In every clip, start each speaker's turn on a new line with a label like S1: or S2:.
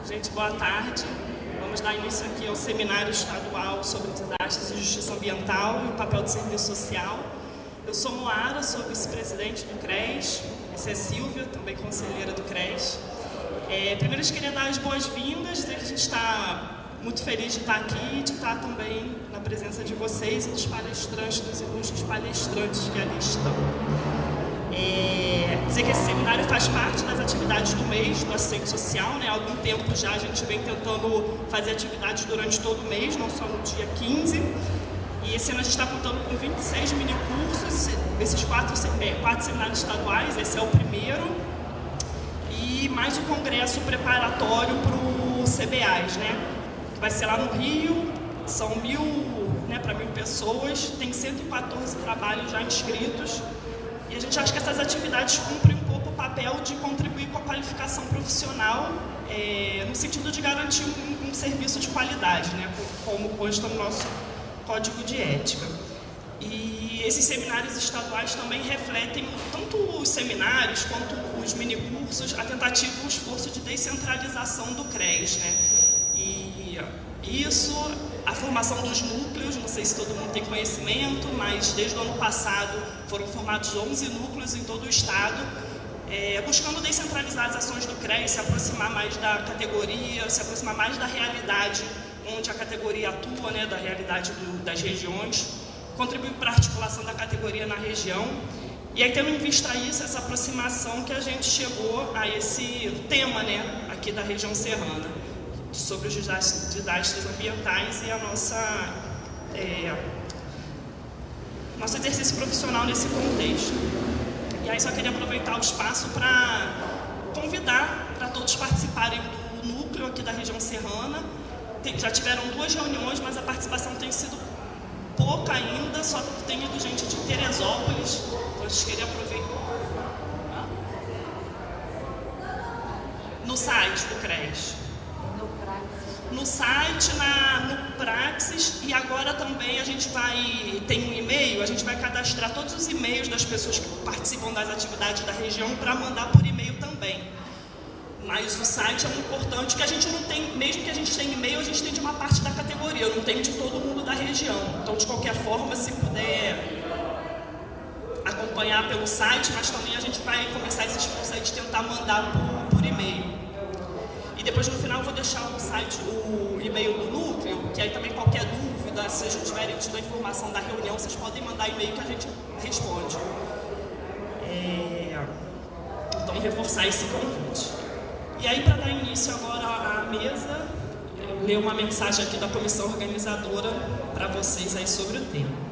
S1: Gente, boa tarde. Vamos dar início aqui ao Seminário Estadual sobre Desastres e Justiça Ambiental e o papel do serviço social. Eu sou Moara, sou vice-presidente do CRES. Essa é Silvia, também conselheira do CRES. Primeiro, eu queria dar as boas-vindas, dizer que a gente está muito feliz de estar aqui, de estar também na presença de vocês e dos palestrantes, dos ilustres palestrantes que ali estão. Dizer que esse seminário faz parte das atividades do mês do assistente social, né? Há algum tempo já a gente vem tentando fazer atividades durante todo o mês, não só no dia 15. E esse ano a gente está contando com 26 minicursos, esses quatro seminários estaduais, esse é o primeiro. E mais o congresso preparatório para o CBAs, né? Que vai ser lá no Rio, são 1.000, para 1.000 pessoas, tem 114 trabalhos já inscritos. E a gente acha que essas atividades cumprem um pouco o papel de contribuir com a qualificação profissional, no sentido de garantir um serviço de qualidade, né, como consta no nosso Código de Ética. E esses seminários estaduais também refletem, tanto os seminários quanto os minicursos, a tentativa e o esforço de descentralização do CRES, né? E isso, a formação dos núcleos, não sei se todo mundo tem conhecimento, mas desde o ano passado foram formados 11 núcleos em todo o estado, buscando descentralizar as ações do CRES, se aproximar mais da categoria, se aproximar mais da realidade onde a categoria atua, né, da realidade das regiões, contribuir para a articulação da categoria na região. E aí, tendo em vista isso, essa aproximação, que a gente chegou a esse tema, né, aqui da região serrana, sobre os desastres ambientais e a nosso exercício profissional nesse contexto. E aí só queria aproveitar o espaço para convidar para todos participarem do núcleo aqui da região serrana. Já tiveram 2 reuniões, mas a participação tem sido pouca ainda, só tem ido gente de Teresópolis, então a gente queria aproveitar. No site do CRES. No site, no Praxis, e agora também a gente tem um e-mail, a gente vai cadastrar todos os e-mails das pessoas que participam das atividades da região para mandar por e-mail também. Mas o site é muito importante, que a gente não tem, mesmo que a gente tenha e-mail, a gente tem de uma parte da categoria, não tem de todo mundo da região. Então, de qualquer forma, se puder acompanhar pelo site, mas também a gente vai começar esse esforço aí de tentar mandar por e-mail. E depois, no final, eu vou deixar o site, o e-mail do núcleo, que aí também qualquer dúvida, se vocês não tiverem tido a informação da reunião, vocês podem mandar e-mail que a gente responde. Então, reforçar esse convite. E aí, para dar início agora à mesa, eu ler uma mensagem aqui da comissão organizadora para vocês aí sobre o tema.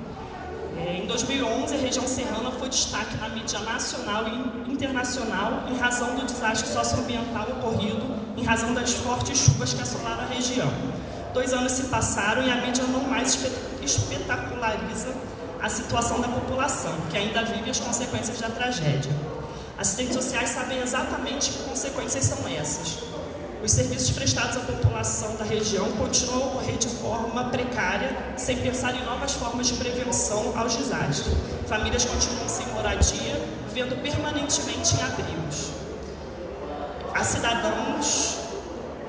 S1: Em 2011, a região serrana foi destaque na mídia nacional e internacional em razão do desastre socioambiental ocorrido em razão das fortes chuvas que assolaram a região. 2 anos se passaram e a mídia não mais espetaculariza a situação da população, que ainda vive as consequências da tragédia. Assistentes sociais sabem exatamente que consequências são essas. Os serviços prestados à população da região continuam a ocorrer de forma precária, sem pensar em novas formas de prevenção aos desastres. Famílias continuam sem moradia, vivendo permanentemente em abrigos. Há cidadãos,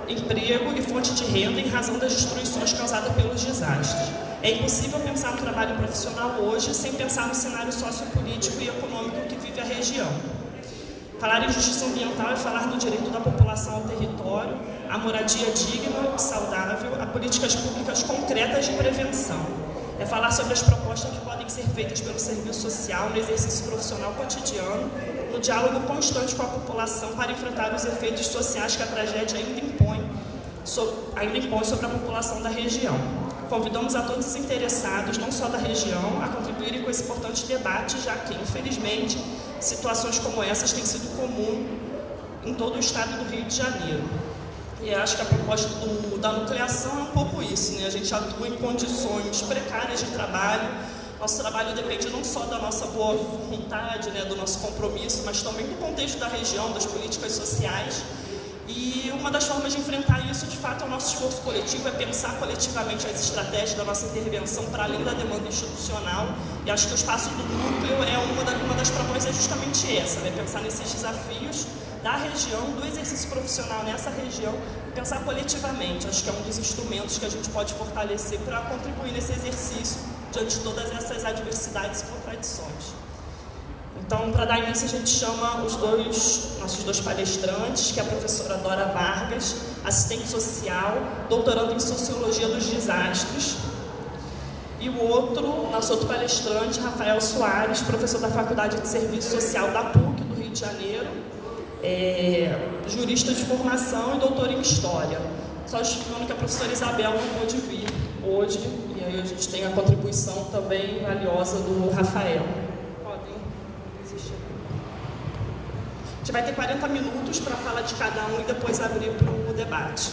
S1: emprego e fonte de renda em razão das destruições causadas pelos desastres. É impossível pensar no trabalho profissional hoje sem pensar no cenário sociopolítico e econômico que vive a região. Falar em justiça ambiental é falar no direito da população ao território, à moradia digna e saudável, a políticas públicas concretas de prevenção. É falar sobre as propostas que podem ser feitas pelo serviço social no exercício profissional cotidiano, no diálogo constante com a população para enfrentar os efeitos sociais que a tragédia ainda impõe sobre a população da região. Convidamos a todos os interessados, não só da região, a contribuírem com esse importante debate, já que, infelizmente, situações como essas têm sido comum em todo o estado do Rio de Janeiro. E acho que a proposta da nucleação é um pouco isso, né? A gente atua em condições precárias de trabalho. Nosso trabalho depende não só da nossa boa vontade, né, do nosso compromisso, mas também do contexto da região, das políticas sociais. E uma das formas de enfrentar isso, de fato, é o nosso esforço coletivo, é pensar coletivamente as estratégias da nossa intervenção para além da demanda institucional. E acho que o espaço do núcleo uma das propostas é justamente justamente essa, né? Pensar nesses desafios da região, do exercício profissional nessa região, pensar coletivamente. Acho que é um dos instrumentos que a gente pode fortalecer para contribuir nesse exercício diante de todas essas adversidades e contradições. Então, para dar início, a gente chama nossos dois palestrantes, que é a professora Dora Vargas, assistente social, doutorando em Sociologia dos Desastres, e nosso outro palestrante, Rafael Soares, professor da Faculdade de Serviço Social da PUC, do Rio de Janeiro, jurista de formação e doutor em História. Só justificando que a professora Isabel não pôde vir hoje, e aí a gente tem a contribuição também valiosa do Rafael. Podem assistir. A gente vai ter 40 minutos para a fala de cada um e depois abrir para o debate.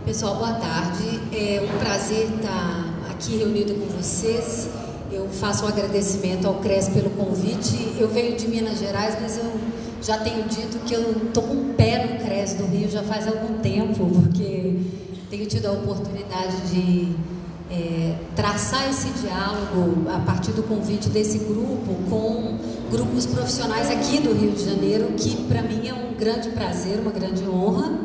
S2: Pessoal, boa tarde. É um prazer estar aqui reunido com vocês. Eu faço um agradecimento ao CRES pelo convite. Eu venho de Minas Gerais, mas eu já tenho dito que eu estou com o pé no CRES do Rio já faz algum tempo, porque tenho tido a oportunidade de traçar esse diálogo a partir do convite desse grupo com grupos profissionais aqui do Rio de Janeiro, que para mim é um grande prazer, uma grande honra.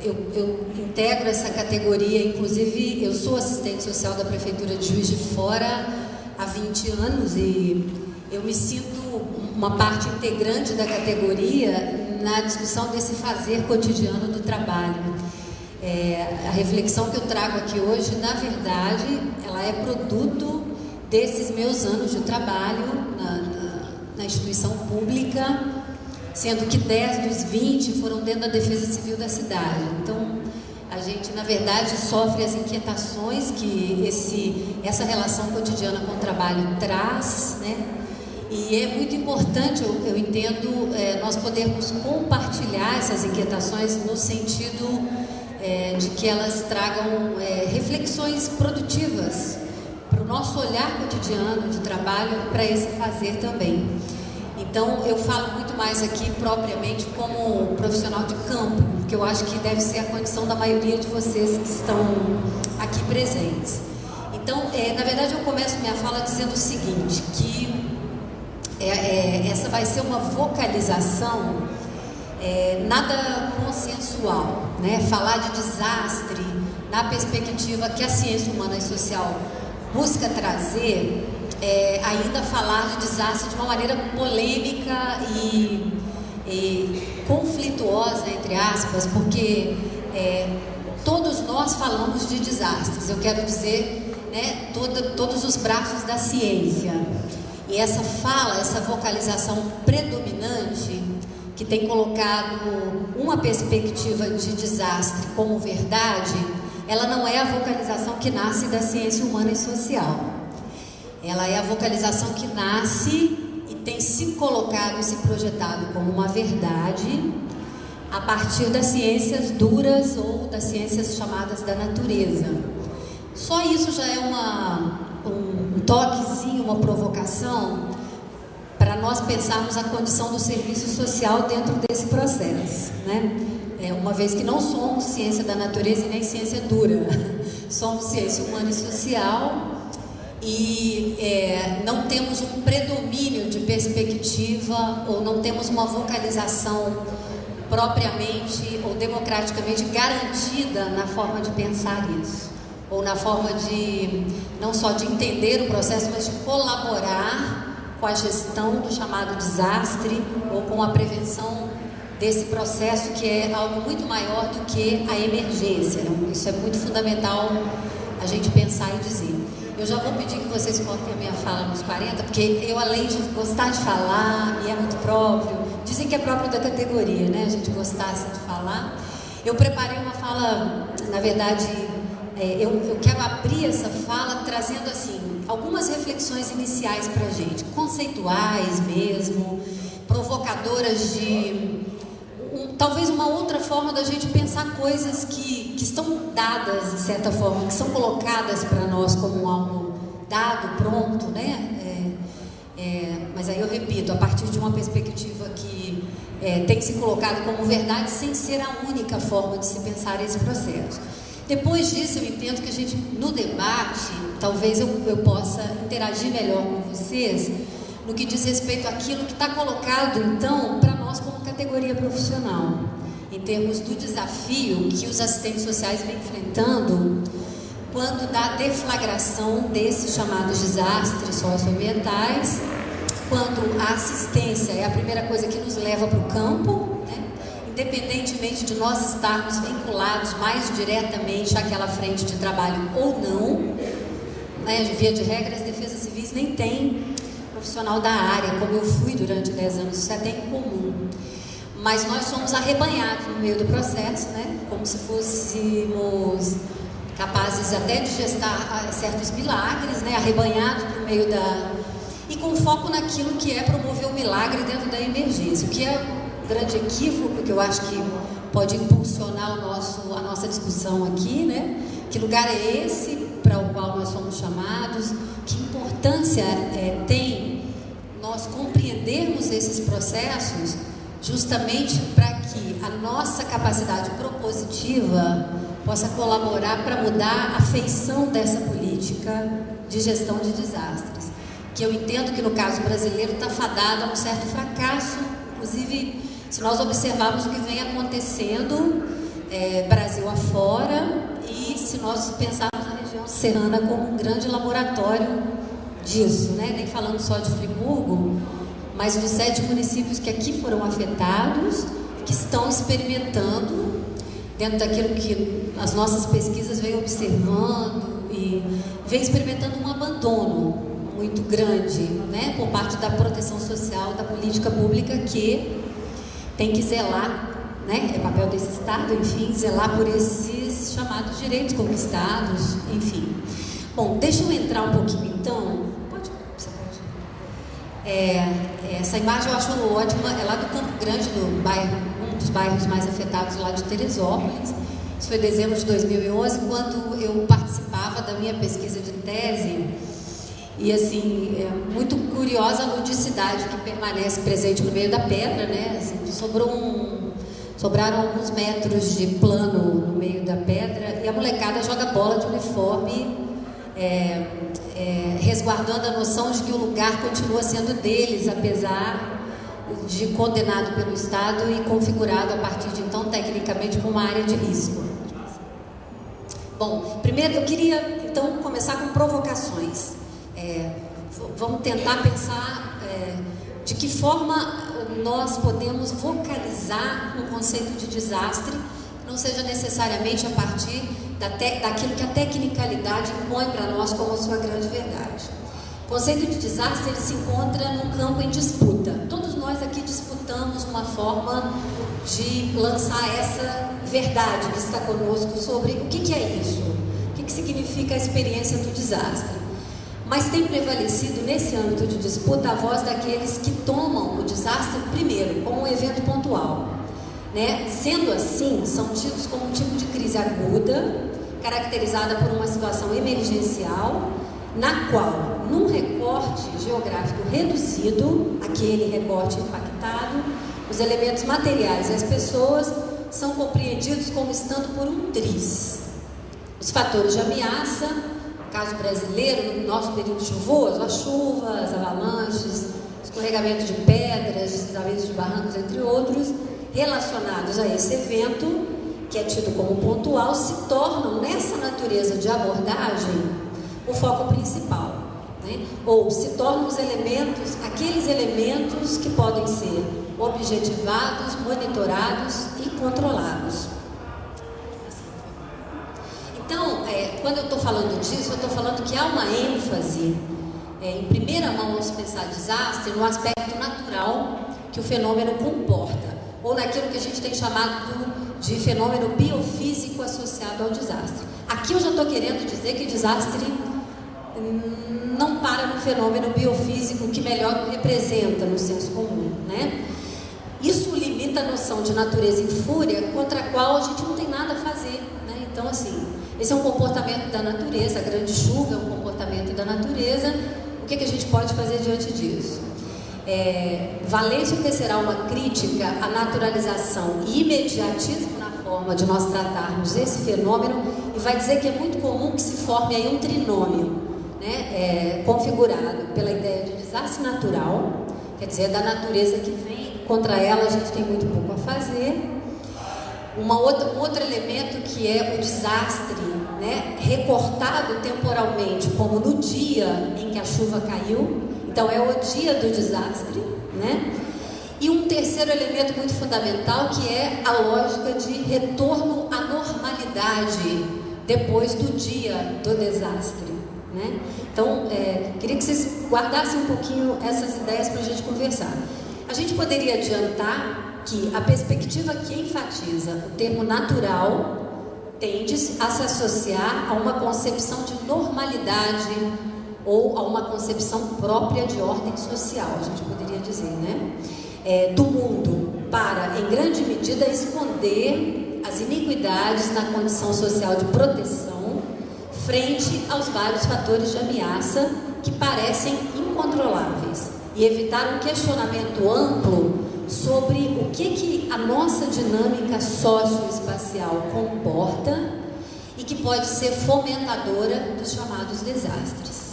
S2: Eu integro essa categoria, inclusive eu sou assistente social da Prefeitura de Juiz de Fora há 20 anos e eu me sinto uma parte integrante da categoria na discussão desse fazer cotidiano do trabalho. A reflexão que eu trago aqui hoje, na verdade, ela é produto desses meus anos de trabalho na instituição pública, sendo que 10 dos 20 foram dentro da Defesa Civil da cidade. Então, a gente, na verdade, sofre as inquietações que essa relação cotidiana com o trabalho traz, né? E é muito importante, eu entendo, nós podermos compartilhar essas inquietações no sentido de que elas tragam reflexões produtivas para o nosso olhar cotidiano de trabalho, para esse fazer também. Então, eu falo muito mais aqui propriamente como profissional de campo, que eu acho que deve ser a condição da maioria de vocês que estão aqui presentes. Então, na verdade, eu começo minha fala dizendo o seguinte, que essa vai ser uma vocalização nada consensual, né? Falar de desastre na perspectiva que a ciência humana e social busca trazer, ainda falar de desastre de uma maneira polêmica e conflituosa, entre aspas, porque todos nós falamos de desastres, eu quero dizer, né, todos os braços da ciência. E essa fala, essa vocalização predominante, que tem colocado uma perspectiva de desastre como verdade, ela não é a vocalização que nasce da ciência humana e social. Ela é a vocalização que nasce e tem se colocado e se projetado como uma verdade a partir das ciências duras ou das ciências chamadas da natureza. Só isso já é um toquezinho, uma provocação para nós pensarmos a condição do serviço social dentro desse processo, né? Uma vez que não somos ciência da natureza e nem ciência dura, somos ciência humana e social e não temos um predomínio de perspectiva ou não temos uma vocalização propriamente ou democraticamente garantida na forma de pensar isso, ou na forma de, não só de entender o processo, mas de colaborar com a gestão do chamado desastre ou com a prevenção desse processo, que é algo muito maior do que a emergência. Isso é muito fundamental a gente pensar e dizer. Eu já vou pedir que vocês cortem a minha fala nos 40, porque eu, além de gostar de falar, e é muito próprio, dizem que é próprio da categoria, né? A gente gostasse de falar. Eu preparei uma fala, na verdade, eu quero abrir essa fala trazendo, assim, algumas reflexões iniciais para a gente, conceituais mesmo, provocadoras de talvez uma outra forma da gente pensar coisas que estão dadas, de certa forma, que são colocadas para nós como algo dado, pronto, né? Mas aí eu repito, a partir de uma perspectiva que tem se colocado como verdade, sem ser a única forma de se pensar esse processo. Depois disso, eu entendo que a gente, no debate, talvez eu possa interagir melhor com vocês, no que diz respeito àquilo que está colocado, então, para nós como categoria profissional, em termos do desafio que os assistentes sociais vêm enfrentando quando da deflagração desses chamados desastres socioambientais, quando a assistência é a primeira coisa que nos leva para o campo, né? Independentemente de nós estarmos vinculados mais diretamente àquela frente de trabalho ou não, né? Via de regra, as defesas civis nem têm profissional da área, como eu fui durante 10 anos, isso é até incomum. Mas nós somos arrebanhados no meio do processo, né? Como se fôssemos capazes até de gestar certos milagres, né? Arrebanhados no meio da... E com foco naquilo que é promover o milagre dentro da emergência, o que é um grande equívoco, que eu acho que pode impulsionar a nossa discussão aqui, né? Que lugar é esse para o qual nós somos chamados? Que importância tem nós compreendermos esses processos justamente para que a nossa capacidade propositiva possa colaborar para mudar a feição dessa política de gestão de desastres, que eu entendo que no caso brasileiro está fadada a um certo fracasso, inclusive se nós observarmos o que vem acontecendo Brasil afora, e se nós pensarmos na região serrana como um grande laboratório disso, né? Nem falando só de Friburgo, mas dos 7 municípios que aqui foram afetados, que estão experimentando, dentro daquilo que as nossas pesquisas vêm observando, e vem experimentando um abandono muito grande, né, por parte da proteção social, da política pública, que tem que zelar, né, é papel desse Estado, enfim, zelar por esses chamados direitos conquistados, enfim. Bom, deixa eu entrar um pouquinho, então. Você pode. Essa imagem eu acho ótima, é lá do Campo Grande, um dos bairros mais afetados lá de Teresópolis. Isso foi em dezembro de 2011, quando eu participava da minha pesquisa de tese. E assim, é muito curiosa a ludicidade que permanece presente no meio da pedra, né? Assim, sobraram alguns metros de plano no meio da pedra e a molecada joga bola de uniforme, resguardando a noção de que o lugar continua sendo deles, apesar de condenado pelo Estado e configurado a partir de então, tecnicamente, como uma área de risco. Bom, primeiro eu queria então começar com provocações. Vamos tentar pensar de que forma nós podemos vocalizar um conceito de desastre que não seja necessariamente a partir daquilo que a tecnicalidade impõe para nós como sua grande verdade. O conceito de desastre ele se encontra num campo em disputa. Todos nós aqui disputamos uma forma de lançar essa verdade que está conosco sobre o que é isso, o que significa a experiência do desastre. Mas tem prevalecido nesse âmbito de disputa a voz daqueles que tomam o desastre primeiro como um evento pontual, né? Sendo assim, são tidos como um tipo de crise aguda, caracterizada por uma situação emergencial, na qual, num recorte geográfico reduzido, aquele recorte impactado, os elementos materiais e as pessoas são compreendidos como estando por um triz. Os fatores de ameaça, caso brasileiro, no nosso período chuvoso, as chuvas, avalanches, escorregamento de pedras, deslizamentos de barrancos, entre outros, relacionados a esse evento, que é tido como pontual, se tornam, nessa natureza de abordagem, o foco principal, né? Ou se tornam os elementos, aqueles elementos que podem ser objetivados, monitorados e controlados. Então, quando eu estou falando disso, eu estou falando que há uma ênfase, em primeira mão, ao se pensar desastre, no aspecto natural que o fenômeno comporta, ou naquilo que a gente tem chamado de fenômeno biofísico associado ao desastre. Aqui eu já estou querendo dizer que desastre não para no fenômeno biofísico que melhor representa no senso comum, né? Isso limita a noção de natureza em fúria, contra a qual a gente não tem nada a fazer, né? Então, assim, esse é um comportamento da natureza, a grande chuva é um comportamento da natureza. O que a gente pode fazer diante disso? Valêncio tecerá uma crítica à naturalização e imediatismo na forma de nós tratarmos esse fenômeno e vai dizer que é muito comum que se forme aí um trinômio, né, configurado pela ideia de desastre natural, quer dizer, é da natureza que vem, contra ela a gente tem muito pouco a fazer. Um outro elemento que é o desastre, né, recortado temporalmente, como no dia em que a chuva caiu, então é o dia do desastre, né? E um terceiro elemento muito fundamental, que é a lógica de retorno à normalidade depois do dia do desastre, né? Então, queria que vocês guardassem um pouquinho essas ideias para a gente conversar. A gente poderia adiantar que a perspectiva que enfatiza o termo natural tende a se associar a uma concepção de normalidade ou a uma concepção própria de ordem social, a gente poderia dizer, né? Do mundo, para, em grande medida, esconder as iniquidades na condição social de proteção frente aos vários fatores de ameaça que parecem incontroláveis e evitar um questionamento amplo sobre o que a nossa dinâmica socioespacial comporta e que pode ser fomentadora dos chamados desastres.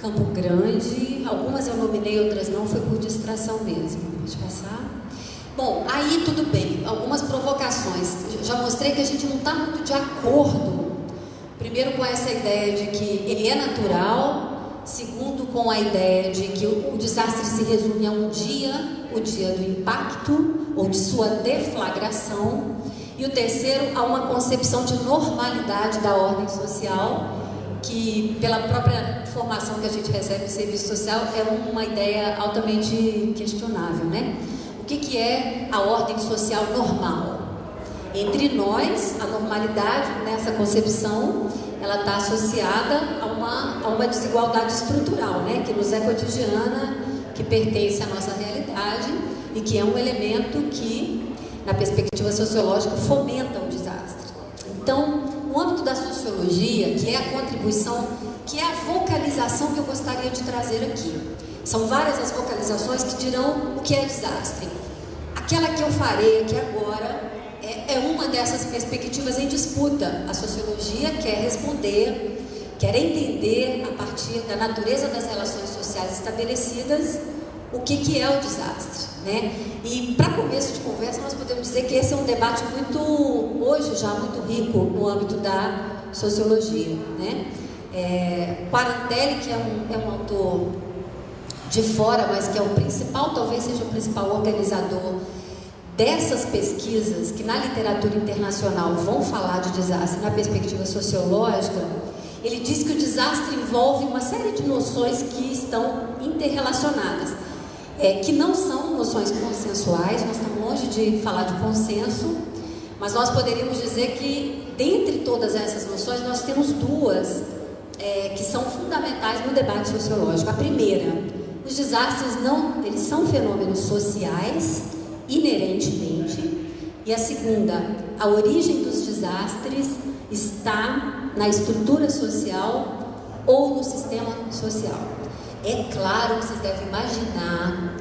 S2: Campo Grande, algumas eu nominei, outras não, foi por distração mesmo. Pode passar? Bom, aí tudo bem, algumas provocações. Já mostrei que a gente não está muito de acordo, primeiro com essa ideia de que ele é natural, segundo com a ideia de que o desastre se resume a um dia, o dia do impacto ou de sua deflagração, e o terceiro a uma concepção de normalidade da ordem social, que pela própria formação que a gente recebe em serviço social é uma ideia altamente questionável, né? O que é a ordem social normal? Entre nós, a normalidade nessa concepção, ela está associada a uma desigualdade estrutural, né? Que nos é cotidiana, que pertence à nossa realidade e que é um elemento que, na perspectiva sociológica, fomenta o desastre. Então, no âmbito da sociologia, que é a contribuição, que é a vocalização que eu gostaria de trazer aqui. São várias as vocalizações que dirão o que é desastre. Aquela que eu farei aqui agora é uma dessas perspectivas em disputa. A sociologia quer responder, quer entender, a partir da natureza das relações sociais estabelecidas, o que é o desastre, né? E para começo de conversa, nós podemos dizer que esse é um debate muito, hoje já muito rico no âmbito da sociologia, né? Quarantelli, que é um autor de fora, mas que é o principal, talvez seja o principal organizador dessas pesquisas que na literatura internacional vão falar de desastre na perspectiva sociológica, ele diz que o desastre envolve uma série de noções que estão interrelacionadas, que não são noções consensuais, nós estamos longe de falar de consenso, mas nós poderíamos dizer que dentre todas essas noções nós temos duas que são fundamentais no debate sociológico. A primeira, os desastres eles são fenômenos sociais inerentemente, e a segunda, a origem dos desastres está na estrutura social ou no sistema social. É claro que vocês devem imaginar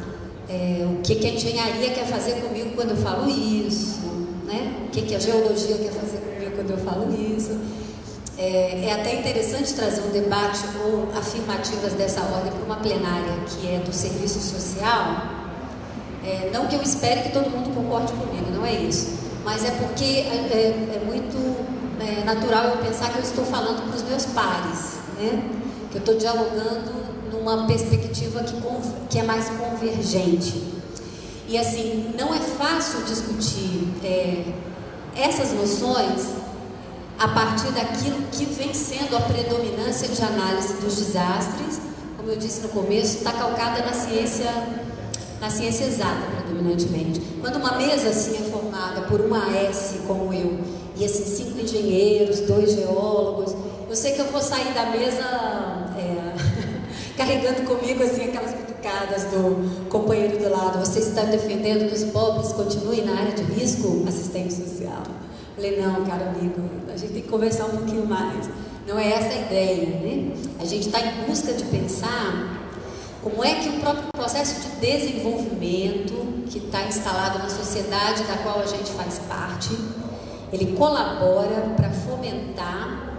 S2: o que a engenharia quer fazer comigo quando eu falo isso, né? O que a geologia quer fazer comigo quando eu falo isso. É até interessante trazer um debate ou afirmativas dessa ordem para uma plenária que é do serviço social. Não que eu espere que todo mundo concorde comigo, não é isso, mas é porque é muito natural eu pensar que eu estou falando para os meus pares, né? Que eu estou dialogando numa perspectiva que é mais convergente. E assim, não é fácil discutir essas noções a partir daquilo que vem sendo a predominância de análise dos desastres, como eu disse no começo, está calcada na ciência exata, predominantemente. Quando uma mesa assim é formada por uma AS como eu, e assim 5 engenheiros, 2 geólogos, eu sei que eu vou sair da mesa carregando comigo assim aquelas cutucadas do companheiro do lado. Você está defendendo que os pobres continuem na área de risco assistência social? Falei, não, caro amigo, a gente tem que conversar um pouquinho mais. Não é essa a ideia, né? A gente está em busca de pensar como é que o próprio processo de desenvolvimento que está instalado na sociedade da qual a gente faz parte, ele colabora para fomentar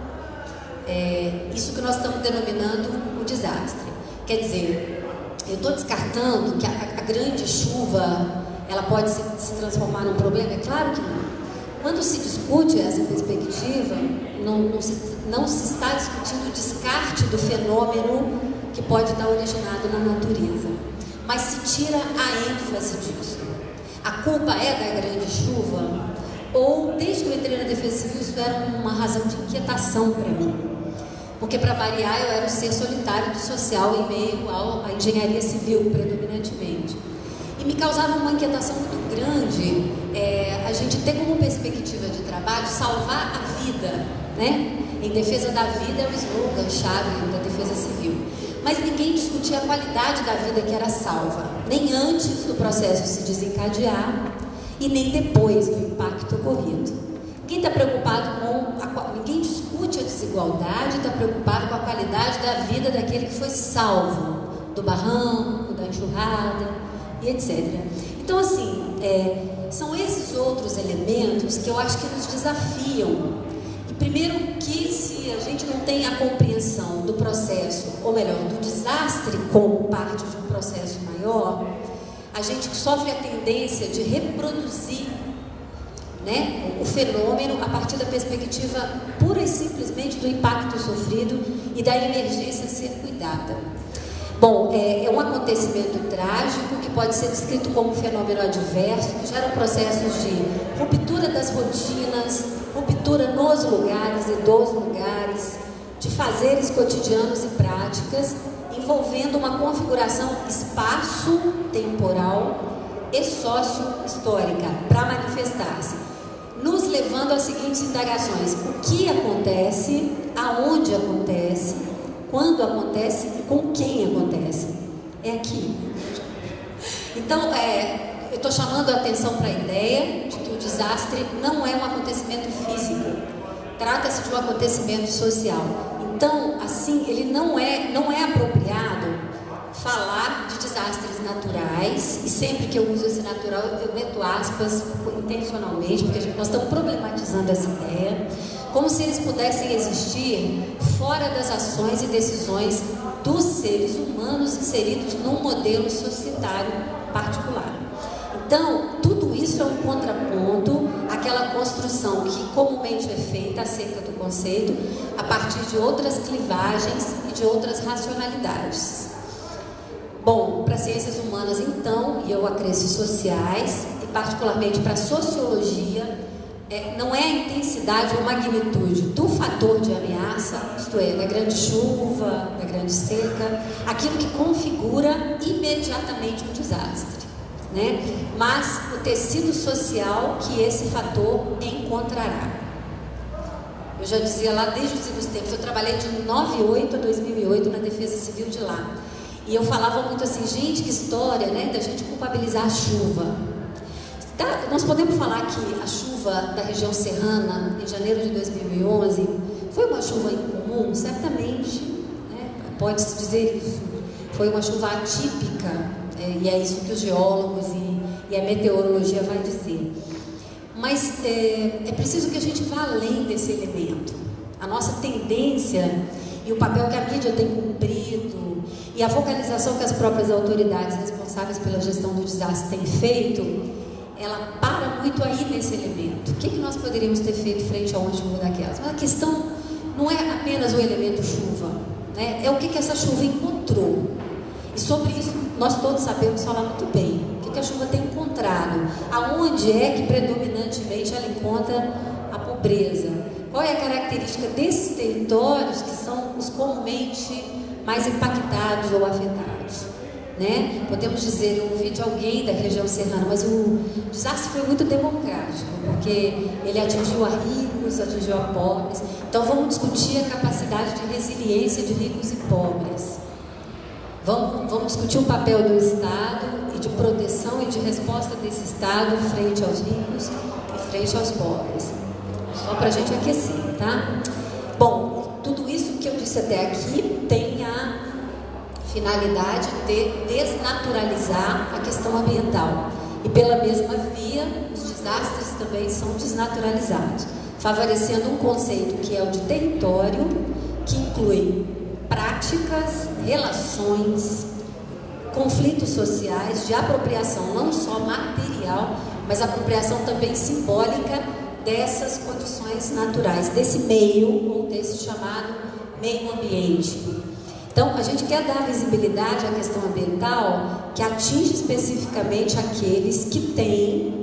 S2: isso que nós estamos denominando o desastre. Quer dizer, eu estou descartando que a grande chuva ela pode se transformar num problema? É claro que não. Quando se discute essa perspectiva, não se está discutindo o descarte do fenômeno que pode estar originado na natureza, mas se tira a ênfase disso. A culpa é da grande chuva? Ou, desde que eu entrei na Defesa Civil, isso era uma razão de inquietação para mim? Porque, para variar, eu era um ser solitário do social em meio à engenharia civil, predominantemente. E me causava uma inquietação muito grande a gente ter como perspectiva de trabalho salvar a vida, né? Em defesa da vida é o slogan-chave da Defesa Civil. Mas ninguém discutia a qualidade da vida que era salva, nem antes do processo se desencadear e nem depois do impacto ocorrido. Ninguém está preocupado ninguém discute a desigualdade, está preocupado com a qualidade da vida daquele que foi salvo do barranco, da enxurrada e etc. Então, assim, são esses outros elementos que eu acho que nos desafiam. E primeiro que se a gente não tem a compreensão do processo, ou melhor, do desastre como parte de um processo maior, a gente sofre a tendência de reproduzir, né, o fenômeno a partir da perspectiva pura e simplesmente do impacto sofrido e da emergência a ser cuidada. Bom, é um acontecimento trágico que pode ser descrito como um fenômeno adverso, que gera processos de ruptura das rotinas, ruptura nos lugares e dos lugares, de fazeres cotidianos e práticas, envolvendo uma configuração espaço-temporal e sócio-histórica para manifestar-se, nos levando às seguintes indagações: o que acontece, aonde acontece, quando acontece e com quem acontece. É aqui. Então, eu estou chamando a atenção para a ideia de que o desastre não é um acontecimento físico, trata-se de um acontecimento social. Então, assim, ele não é apropriado falar de desastres naturais, e sempre que eu uso esse natural eu meto aspas intencionalmente, porque nós estamos problematizando essa ideia, como se eles pudessem existir fora das ações e decisões dos seres humanos inseridos num modelo societário particular. Então, tudo isso é um contraponto àquela construção que comumente é feita acerca do conceito a partir de outras clivagens e de outras racionalidades. Bom, para as ciências humanas, então, e eu acresço sociais, e particularmente para a sociologia, não é a intensidade ou magnitude do fator de ameaça, isto é, da grande chuva, da grande seca, aquilo que configura imediatamente um desastre, né? Mas o tecido social que esse fator encontrará. Eu já dizia lá desde os idos tempos, eu trabalhei de 98 a 2008 na Defesa Civil de lá, e eu falava muito assim, gente, que história, né, da gente culpabilizar a chuva. Nós podemos falar que a chuva da região serrana, em janeiro de 2011, foi uma chuva incomum? Certamente, né? Pode-se dizer isso. Foi uma chuva atípica, e é isso que os geólogos e a meteorologia vai dizer. Mas é preciso que a gente vá além desse elemento. A nossa tendência e o papel que a mídia tem cumprido e a focalização que as próprias autoridades responsáveis pela gestão do desastre têm feito, ela para muito aí nesse elemento. O que nós poderíamos ter feito frente a uma chuva daquelas? Mas a questão não é apenas o elemento chuva, né? É o que essa chuva encontrou. E sobre isso nós todos sabemos falar muito bem. O que a chuva tem encontrado? Aonde é que predominantemente ela encontra a pobreza? Qual é a característica desses territórios que são os comumente mais impactados ou afetados? Né? Podemos dizer, eu ouvi de alguém da região serrana, mas o desastre foi muito democrático, porque ele atingiu a ricos, atingiu a pobres. Então vamos discutir a capacidade de resiliência de ricos e pobres. Vamos discutir o papel do Estado e de proteção e de resposta desse Estado frente aos ricos e frente aos pobres. Só para a gente aquecer, tá? Bom, tudo isso que eu disse até aqui tem a finalidade de desnaturalizar a questão ambiental. E pela mesma via, os desastres também são desnaturalizados, favorecendo um conceito que é o de território, que inclui práticas, relações, conflitos sociais de apropriação não só material, mas apropriação também simbólica dessas condições naturais, desse meio ou desse chamado meio ambiente. Então, a gente quer dar visibilidade à questão ambiental que atinge especificamente aqueles que têm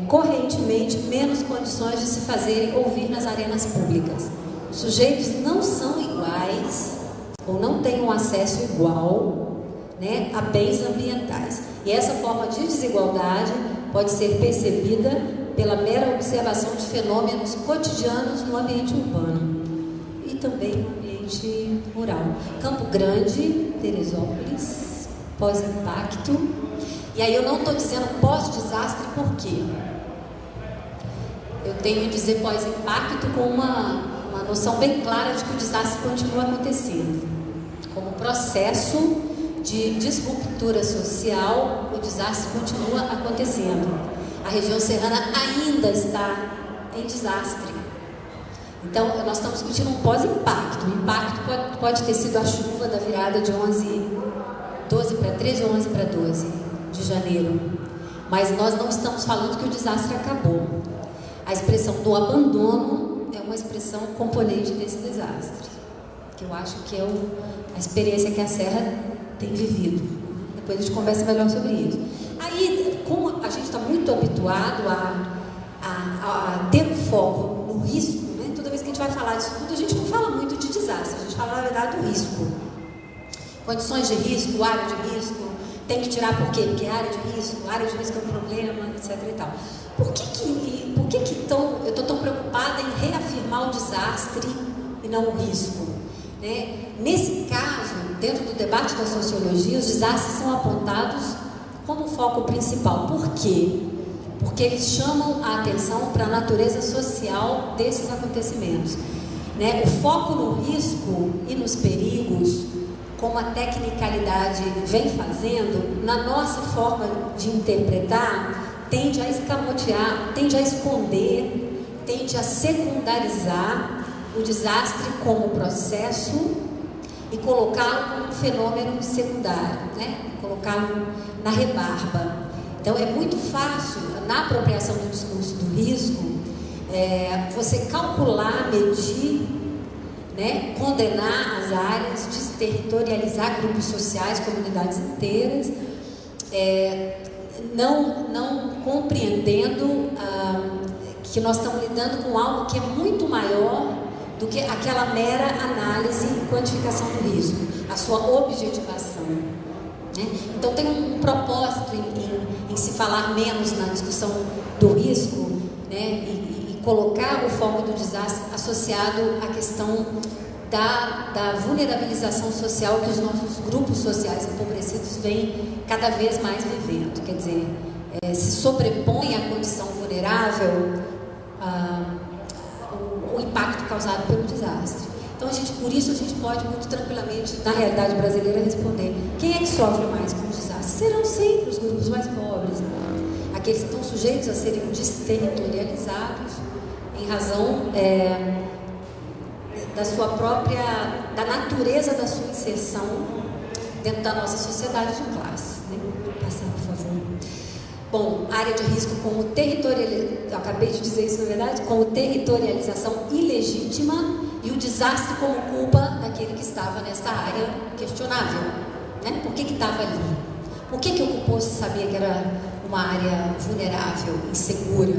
S2: correntemente menos condições de se fazerem ouvir nas arenas públicas. Os sujeitos não são iguais ou não têm um acesso igual, né, a bens ambientais. E essa forma de desigualdade pode ser percebida pela mera observação de fenômenos cotidianos no ambiente urbano e também no ambiente rural. Campo Grande, Teresópolis, pós-impacto. E aí eu não estou dizendo pós-desastre por quê? Eu tenho que dizer pós-impacto com uma noção bem clara de que o desastre continua acontecendo. Como processo de disruptura social, o desastre continua acontecendo. A região serrana ainda está em desastre. Então, nós estamos discutindo um pós-impacto. O impacto pode ter sido a chuva da virada de 12 para 13 ou 11 para 12 de janeiro. Mas nós não estamos falando que o desastre acabou. A expressão do abandono é uma expressão componente desse desastre, que eu acho que é a experiência que a Serra tem vivido. Depois a gente conversa melhor sobre isso. Aí, como a gente está muito habituado a ter um foco no risco, né? Toda vez que a gente vai falar disso tudo, a gente não fala muito de desastre, a gente fala, na verdade, do risco. Condições de risco, área de risco, tem que tirar por quê? Porque área de risco é um problema, etc. e tal. Por que então eu estou tão preocupada em reafirmar o desastre e não o risco? Né? Nesse caso, dentro do debate da sociologia, os desastres são apontados como foco principal. Por quê? Porque eles chamam a atenção para a natureza social desses acontecimentos. Né? O foco no risco e nos perigos, como a tecnicalidade vem fazendo, na nossa forma de interpretar, tende a escamotear, tende a esconder, tende a secundarizar o desastre como processo e colocá-lo como um fenômeno secundário, né? Colocá-lo na rebarba. Então é muito fácil, na apropriação do discurso do risco, você calcular, medir, né? Condenar as áreas, desterritorializar grupos sociais, comunidades inteiras, não compreendendo que nós estamos lidando com algo que é muito maior do que aquela mera análise e quantificação do risco, a sua objetivação. Né? Então tem um propósito em se falar menos na discussão do risco, né? e colocar o foco do desastre associado à questão da vulnerabilização social que os nossos grupos sociais empobrecidos vêm cada vez mais vivendo. Quer dizer, se sobrepõe à condição vulnerável o impacto causado pelo desastre. Então, por isso a gente pode muito tranquilamente, na realidade brasileira, responder: quem é que sofre mais com o desastre? Serão sempre os grupos mais pobres, aqueles que estão sujeitos a serem desterritorializados em razão da natureza da sua inserção dentro da nossa sociedade de classe. Né? Vou passar, por favor. Bom, área de risco como territorialização, acabei de dizer isso na verdade, como territorialização ilegítima, e o desastre como culpa daquele que estava nesta área questionável. Né? Por que estava ali? Por que ocupou se sabia que era uma área vulnerável, insegura?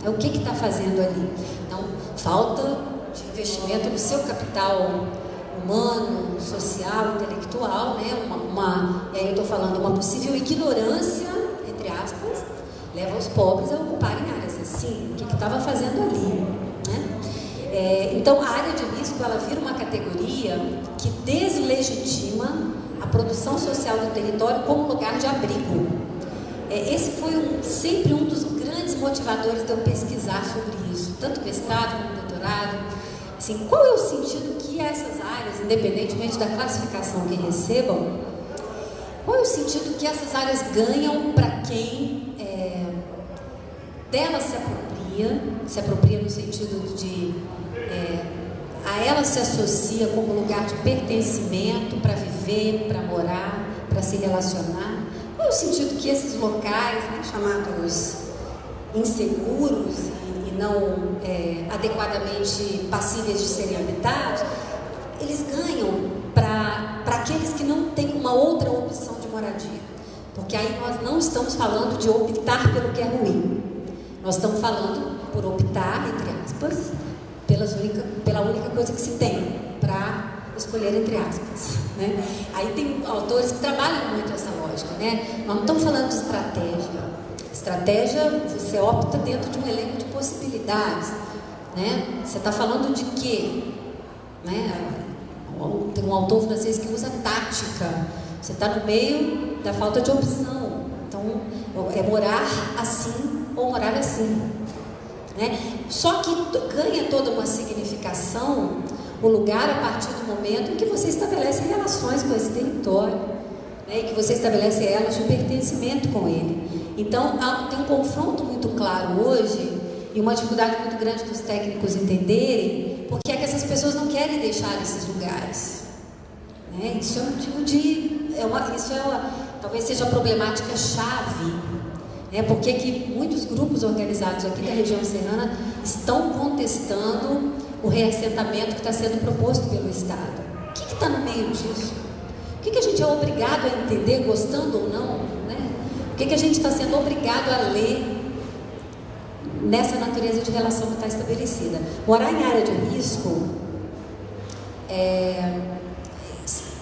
S2: O que está fazendo ali? Então, falta de investimento no seu capital humano, social, intelectual, né? E aí eu estou falando uma possível ignorância, entre aspas, leva os pobres a ocuparem áreas assim. O que estava fazendo ali? Né? Então, a área de risco, ela vira uma categoria que deslegitima a produção social do território como lugar de abrigo. Esse foi sempre um dos grandes motivadores de eu pesquisar sobre isso, tanto mestrado como doutorado. Assim, qual é o sentido que essas áreas, independentemente da classificação que recebam, qual é o sentido que essas áreas ganham para quem delas se apropria no sentido de a ela se associa como lugar de pertencimento para viver, para morar, para se relacionar? Qual é o sentido que esses locais, né, chamados inseguros e não adequadamente passíveis de serem habitados, eles ganham para aqueles que não têm uma outra opção de moradia? Porque aí nós não estamos falando de optar pelo que é ruim. Nós estamos falando por optar, entre aspas, pela única coisa que se tem para escolher, entre aspas, né? Aí tem autores que trabalham muito essa lógica, né? Nós não estamos falando de estratégia. Estratégia, você opta dentro de um elenco de possibilidades, né? Você está falando de quê? Né? Tem um autor francês que usa tática. Você está no meio da falta de opção. Então, é morar assim ou morar assim, né? Só que ganha toda uma significação o lugar a partir do momento em que você estabelece relações com esse território, né? E que você estabelece elas de pertencimento com ele. Então, tem um confronto muito claro hoje e uma dificuldade muito grande dos técnicos entenderem porque é que essas pessoas não querem deixar esses lugares, né? Isso é um motivo de... talvez seja a problemática chave, né? Porque que muitos grupos organizados aqui da região serrana estão contestando o reassentamento que está sendo proposto pelo Estado. O que está no meio disso? O que a gente é obrigado a entender, gostando ou não, né? O que a gente está sendo obrigado a ler nessa natureza de relação que está estabelecida? Morar em área de risco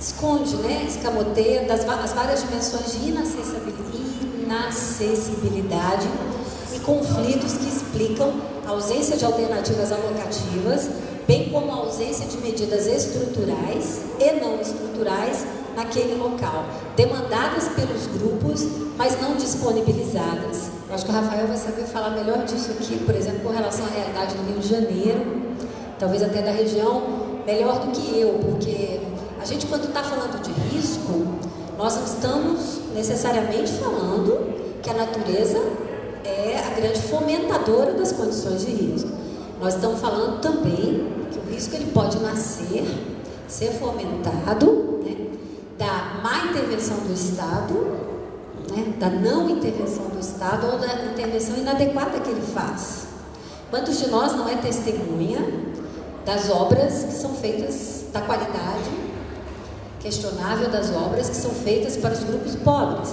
S2: esconde, né, escamoteia as várias dimensões de inacessibilidade e conflitos que explicam a ausência de alternativas alocativas, bem como a ausência de medidas estruturais e não estruturais naquele local, demandadas pelos grupos, mas não disponibilizadas. Eu acho que o Rafael vai saber falar melhor disso aqui, por exemplo, com relação à realidade do Rio de Janeiro, talvez até da região, melhor do que eu, porque a gente, quando está falando de risco, nós não estamos necessariamente falando que a natureza é a grande fomentadora das condições de risco. Nós estamos falando também que o risco ele pode nascer, ser fomentado, né, da má intervenção do Estado, né, da não intervenção do Estado ou da intervenção inadequada que ele faz. Quantos de nós não é testemunha das obras que são feitas, da qualidade questionável das obras que são feitas para os grupos pobres?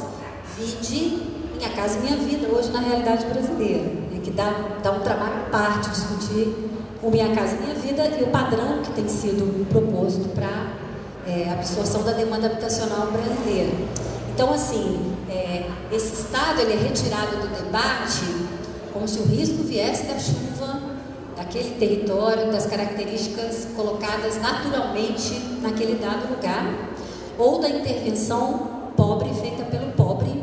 S2: Vide Minha Casa Minha Vida, hoje na realidade brasileira, né, que dá um trabalho à parte discutir o Minha Casa Minha Vida e o padrão que tem sido proposto para absorção da demanda habitacional brasileira. Então, assim, esse Estado ele é retirado do debate como se o risco viesse da chuva, daquele território, das características colocadas naturalmente naquele dado lugar, ou da intervenção pobre feita pelo pobre,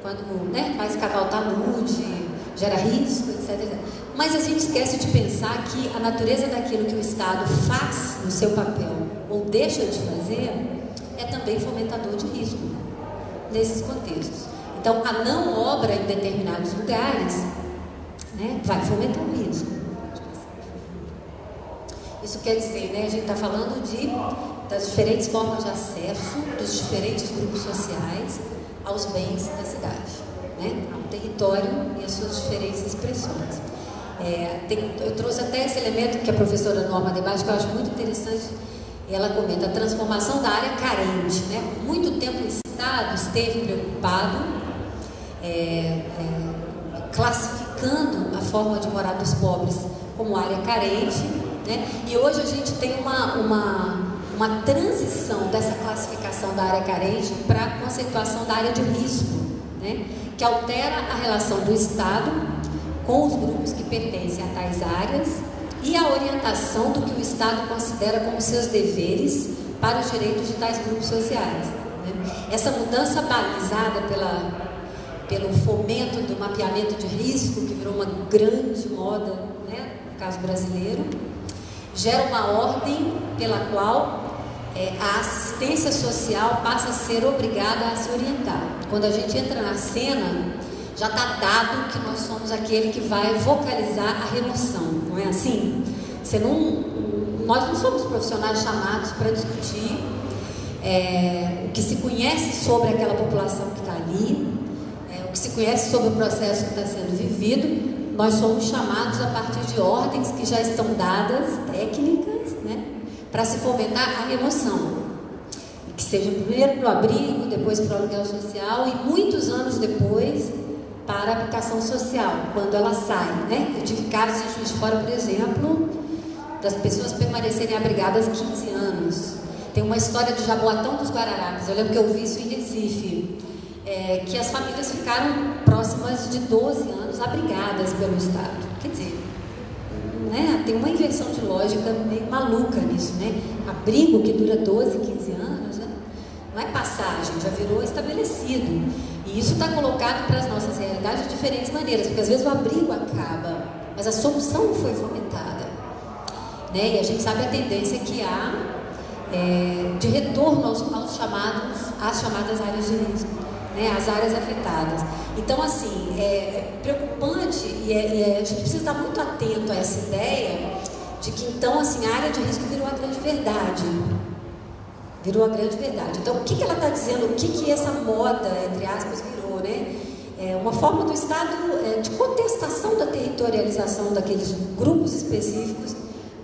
S2: quando, né, faz escavar o talude, gera risco, etc. Mas a gente esquece de pensar que a natureza daquilo que o Estado faz no seu papel ou deixa de fazer é também fomentador de risco nesses contextos. Então, a não obra em determinados lugares, né, vai fomentar o risco. Isso quer dizer, né, a gente está falando das diferentes formas de acesso dos diferentes grupos sociais aos bens da cidade, né, ao território e as suas diferentes expressões. Eu trouxe até esse elemento que a professora Norma debate, que eu acho muito interessante. Ela comenta a transformação da área carente, né? Por muito tempo o Estado esteve preocupado classificando a forma de morar dos pobres como área carente, né? E hoje a gente tem uma transição dessa classificação da área carente para a conceituação da área de risco, né? Que altera a relação do Estado com os grupos que pertencem a tais áreas e a orientação do que o Estado considera como seus deveres para os direitos de tais grupos sociais, né? Essa mudança balizada pelo fomento do mapeamento de risco, que virou uma grande moda, né, no caso brasileiro, gera uma ordem pela qual a assistência social passa a ser obrigada a se orientar. Quando a gente entra na cena, já está dado que nós somos aquele que vai vocalizar a remoção, não é assim? Você não nós não somos profissionais chamados para discutir o que se conhece sobre aquela população que está ali, o que se conhece sobre o processo que está sendo vivido. Nós somos chamados a partir de ordens que já estão dadas, técnicas, né, para se fomentar a emoção. E que seja primeiro para o abrigo, depois para o aluguel social e muitos anos depois para a aplicação social, quando ela sai, né? Eu tive casos em Juiz de Fora, por exemplo, das pessoas permanecerem abrigadas 15 anos. Tem uma história de Jaboatão dos Guararapes, eu lembro que eu vi isso em Recife, que as famílias ficaram próximas de 12 anos abrigadas pelo Estado. Quer dizer, né, tem uma inversão de lógica meio maluca nisso, né? Abrigo que dura 12, 15 anos, né? Não é passagem, já virou estabelecido. E isso está colocado para as nossas realidades de diferentes maneiras, porque às vezes o abrigo acaba, mas a solução foi fomentada, né? E a gente sabe a tendência que há de retorno às chamadas áreas de risco, né? As áreas afetadas. Então, assim, é preocupante e a gente precisa estar muito atento a essa ideia de que, então, assim, a área de risco virou a grande verdade. Virou a grande verdade. Então, o que ela está dizendo? O que essa moda, entre aspas, virou, né? É uma forma do Estado de contestação da territorialização daqueles grupos específicos,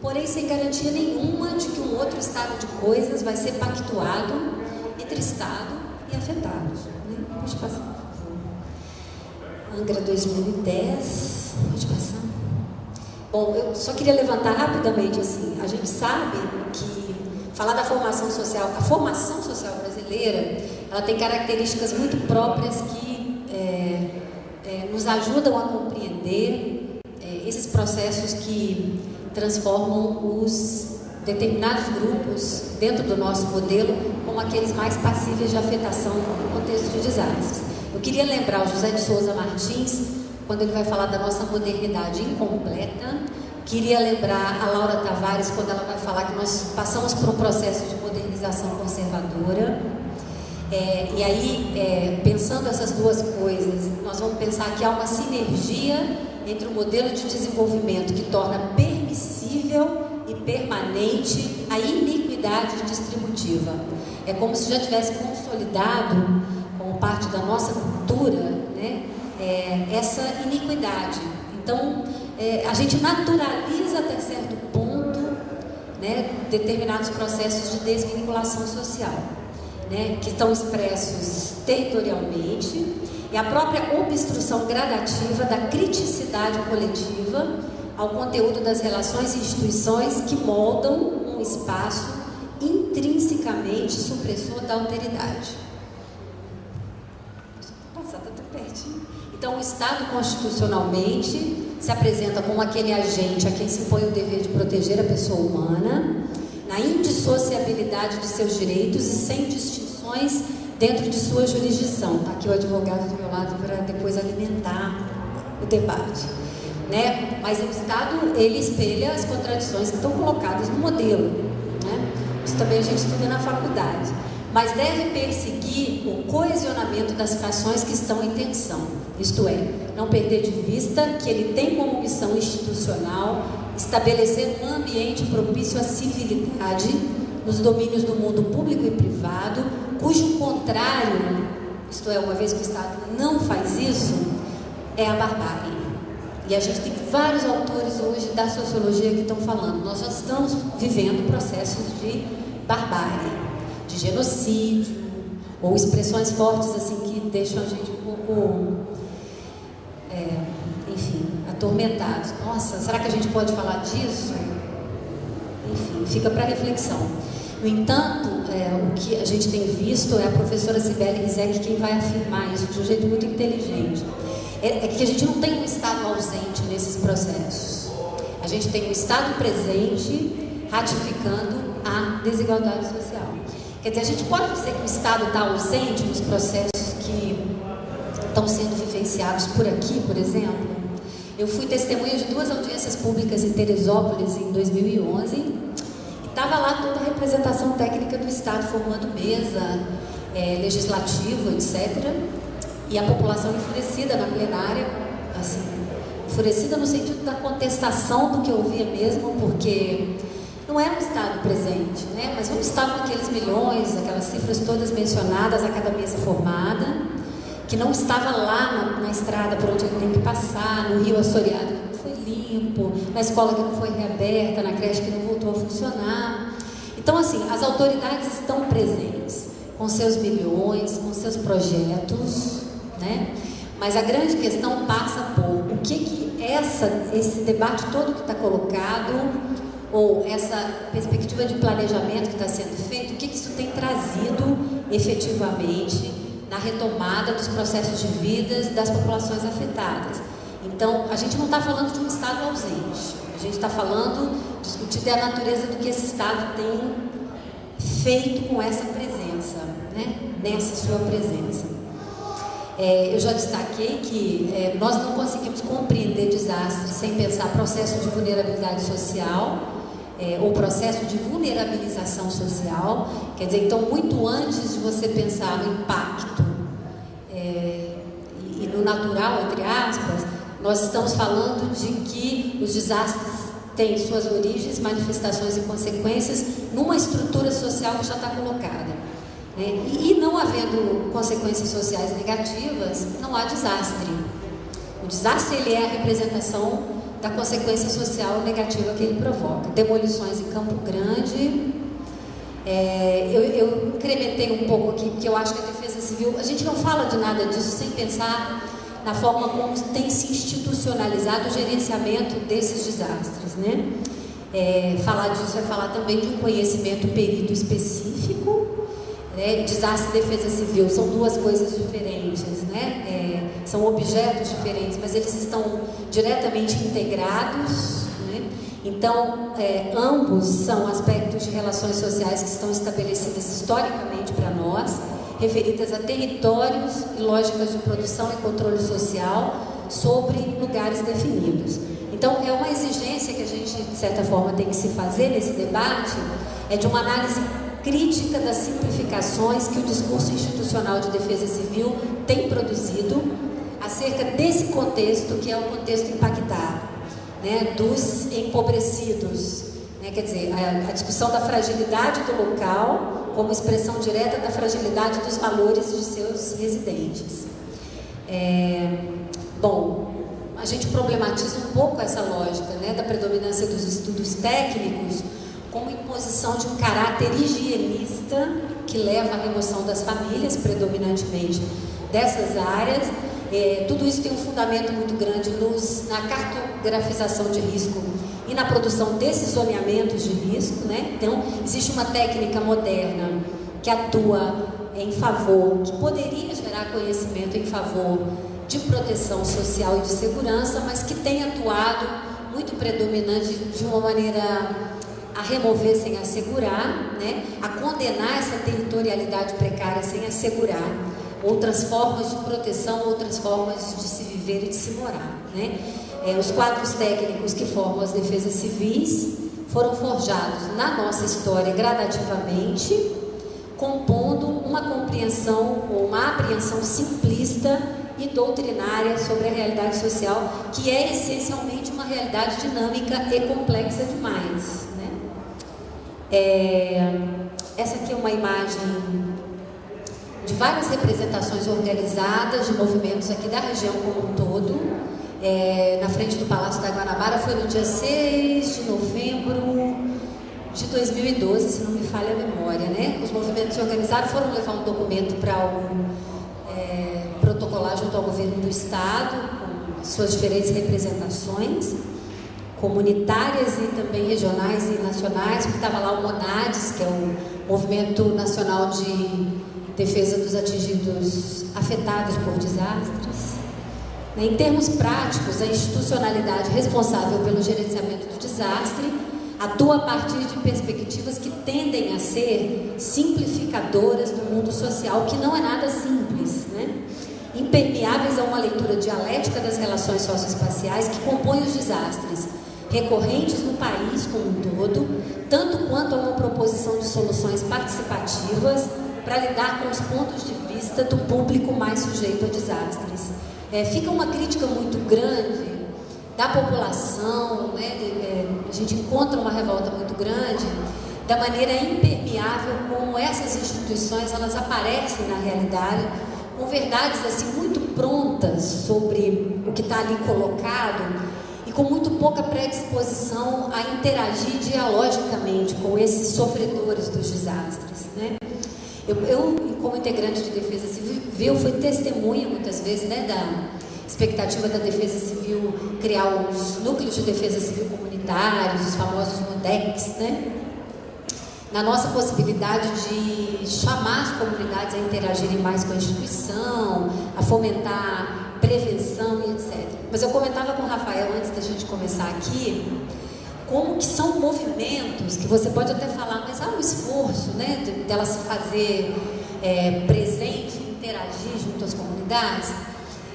S2: porém sem garantia nenhuma de que um outro estado de coisas vai ser pactuado entre Estado e afetados. Né? Pode passar, por favor. Angra 2010. Pode passar. Bom, eu só queria levantar rapidamente, assim, a gente sabe que falar da formação social, a formação social brasileira, ela tem características muito próprias que nos ajudam a compreender esses processos que transformam os determinados grupos dentro do nosso modelo como aqueles mais passíveis de afetação no contexto de desastres. Eu queria lembrar o José de Souza Martins, quando ele vai falar da nossa modernidade incompleta. Queria lembrar a Laura Tavares, quando ela vai falar que nós passamos por um processo de modernização conservadora. E aí, pensando essas duas coisas, nós vamos pensar que há uma sinergia entre o modelo de desenvolvimento que torna permissível e permanente a iniquidade distributiva. É como se já tivesse consolidado, como parte da nossa cultura, né, essa iniquidade. Então, a gente naturaliza até certo ponto, né, determinados processos de desvinculação social, né, que estão expressos territorialmente, e a própria obstrução gradativa da criticidade coletiva ao conteúdo das relações e instituições que moldam um espaço intrinsecamente supressor da alteridade. Nossa, está tão pertinho. Então, o Estado constitucionalmente se apresenta como aquele agente a quem se impõe o dever de proteger a pessoa humana, na indissociabilidade de seus direitos e sem distinções dentro de sua jurisdição. Está aqui o advogado do meu lado para depois alimentar o debate. Né? Mas o Estado, ele espelha as contradições que estão colocadas no modelo. Né? Isso também a gente estuda na faculdade. Mas deve perseguir o coesionamento das frações que estão em tensão. Isto é, não perder de vista que ele tem como missão institucional estabelecer um ambiente propício à civilidade nos domínios do mundo público e privado, cujo contrário, isto é, uma vez que o Estado não faz isso, é a barbárie. E a gente tem vários autores hoje da sociologia que estão falando, nós já estamos vivendo processos de barbárie, de genocídio, ou expressões fortes assim que deixam a gente um pouco, enfim, atormentados. Nossa, será que a gente pode falar disso? Enfim, fica para reflexão. No entanto, o que a gente tem visto é a professora Cibele Rizek quem vai afirmar isso de um jeito muito inteligente. É que a gente não tem um Estado ausente nesses processos. A gente tem um Estado presente ratificando a desigualdade social. Quer dizer, a gente pode dizer que o Estado está ausente nos processos que estão sendo vivenciados por aqui, por exemplo. Eu fui testemunha de 2 audiências públicas em Teresópolis em 2011 e estava lá toda a representação técnica do Estado formando mesa, legislativa, etc. E a população enfurecida na plenária, assim, enfurecida no sentido da contestação do que eu ouvia mesmo, porque não é um Estado presente, né? Mas um Estado com aqueles milhões, aquelas cifras todas mencionadas a cada mesa formada, que não estava lá na estrada por onde ele tem que passar, no rio assoreado que não foi limpo, na escola que não foi reaberta, na creche que não voltou a funcionar. Então, assim, as autoridades estão presentes, com seus milhões, com seus projetos, né? Mas a grande questão passa por o que esse debate todo que está colocado, ou essa perspectiva de planejamento que está sendo feito, o que isso tem trazido efetivamente na retomada dos processos de vida das populações afetadas. Então, a gente não está falando de um Estado ausente, a gente está falando, discutindo a natureza do que esse Estado tem feito com essa presença, né? Nessa sua presença. Eu já destaquei que nós não conseguimos compreender desastres sem pensar processo de vulnerabilidade social, ou processo de vulnerabilização social. Quer dizer, então, muito antes de você pensar no impacto e no natural, entre aspas, nós estamos falando de que os desastres têm suas origens, manifestações e consequências numa estrutura social que já está colocada. E não havendo consequências sociais negativas, não há desastre. O desastre, ele é a representação da consequência social negativa que ele provoca. Demolições em Campo Grande. Eu incrementei um pouco aqui, porque eu acho que a Defesa Civil, a gente não fala de nada disso sem pensar na forma como tem se institucionalizado o gerenciamento desses desastres, né? Falar disso é falar também de um conhecimento perito específico, né? Desastre e defesa civil são duas coisas diferentes, né? São objetos diferentes, mas eles estão diretamente integrados, né? Então, ambos são aspectos de relações sociais que estão estabelecidas historicamente para nós, referidas a territórios e lógicas de produção e controle social sobre lugares definidos. Então, é uma exigência que a gente, de certa forma, tem que se fazer nesse debate, de uma análise crítica das simplificações que o discurso institucional de defesa civil tem produzido acerca desse contexto, que é o contexto impactado, né, dos empobrecidos, né, quer dizer, a discussão da fragilidade do local como expressão direta da fragilidade dos valores de seus residentes. Bom, a gente problematiza um pouco essa lógica, né, da predominância dos estudos técnicos como imposição de um caráter higienista que leva à remoção das famílias, predominantemente dessas áreas. Tudo isso tem um fundamento muito grande na cartografização de risco e na produção desses zoneamentos de risco, né? Então, existe uma técnica moderna que atua em favor, que poderia gerar conhecimento em favor de proteção social e de segurança, mas que tem atuado muito predominante de uma maneira a remover sem assegurar, né? A condenar essa territorialidade precária sem assegurar outras formas de proteção, outras formas de se viver e de se morar, né? Os quadros técnicos que formam as defesas civis foram forjados na nossa história gradativamente, compondo uma compreensão ou uma apreensão simplista e doutrinária sobre a realidade social, que é essencialmente uma realidade dinâmica e complexa demais, né? Essa aqui é uma imagem de várias representações organizadas de movimentos aqui da região como um todo, na frente do Palácio da Guanabara. Foi no dia 6 de novembro de 2012, se não me falha a memória, né? Os movimentos se organizaram, foram levar um documento para protocolar junto ao governo do estado, com suas diferentes representações comunitárias e também regionais e nacionais, porque estava lá o MONADES, que é o Movimento Nacional de Defesa dos Atingidos Afetados por Desastres. Em termos práticos, a institucionalidade responsável pelo gerenciamento do desastre atua a partir de perspectivas que tendem a ser simplificadoras do mundo social, que não é nada simples, né? Impermeáveis a uma leitura dialética das relações socioespaciais que compõem os desastres, recorrentes no país como um todo, tanto quanto a uma proposição de soluções participativas para lidar com os pontos de vista do público mais sujeito a desastres. Fica uma crítica muito grande da população, né? A gente encontra uma revolta muito grande da maneira impermeável como essas instituições elas aparecem na realidade, com verdades assim muito prontas sobre o que está ali colocado e com muito pouca predisposição a interagir dialogicamente com esses sofredores dos desastres, né? Eu como integrante de Defesa Civil, fui testemunha muitas vezes, né, da expectativa da Defesa Civil criar os núcleos de Defesa Civil comunitários, os famosos NUDECs, né? Na nossa possibilidade de chamar as comunidades a interagirem mais com a instituição, a fomentar prevenção e etc. Mas eu comentava com o Rafael antes da gente começar aqui, como que são movimentos que você pode até falar, mas há um esforço, né, dela se fazer presente, interagir junto às comunidades.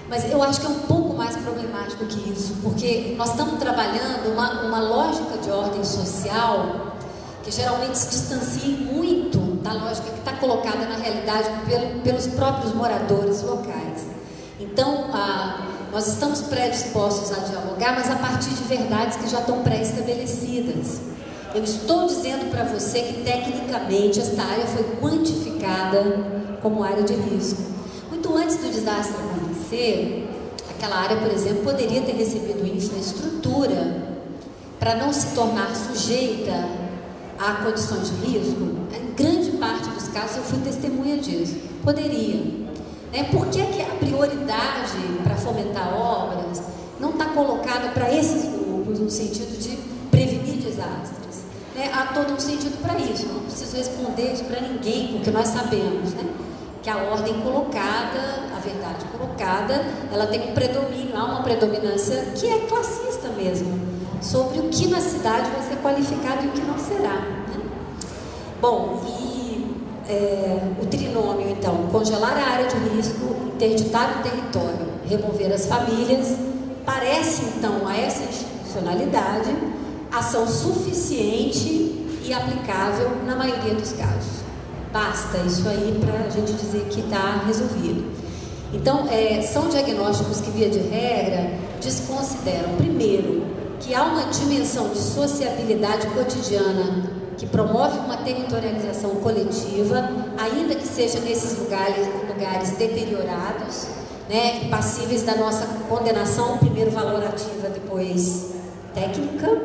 S2: Mas eu acho que é um pouco mais problemático que isso, porque nós estamos trabalhando uma lógica de ordem social que geralmente se distancia muito da lógica que está colocada na realidade pelos próprios moradores locais. Então, nós estamos predispostos a dialogar, mas a partir de verdades que já estão pré-estabelecidas. Eu estou dizendo para você que, tecnicamente, esta área foi quantificada como área de risco. Muito antes do desastre acontecer, aquela área, por exemplo, poderia ter recebido infraestrutura para não se tornar sujeita a condições de risco. Em grande parte dos casos, eu fui testemunha disso. Poderia. Por que a prioridade para fomentar obras não está colocada para esses grupos no sentido de prevenir desastres? Há todo um sentido para isso. Não preciso responder isso para ninguém, porque nós sabemos, né, que a ordem colocada, a verdade colocada, ela tem um predomínio, há uma predominância que é classista mesmo, sobre o que na cidade vai ser qualificado e o que não será, né? Bom, o trinômio, então, congelar a área de risco, interditar o território, remover as famílias, parece, então, a essa institucionalidade, ação suficiente e aplicável na maioria dos casos. Basta isso aí para a gente dizer que está resolvido. Então, são diagnósticos que, via de regra, desconsideram, primeiro, que há uma dimensão de sociabilidade cotidiana que promove uma territorialização coletiva, ainda que seja nesses lugares deteriorados, né, passíveis da nossa condenação, primeiro valorativa, depois técnica.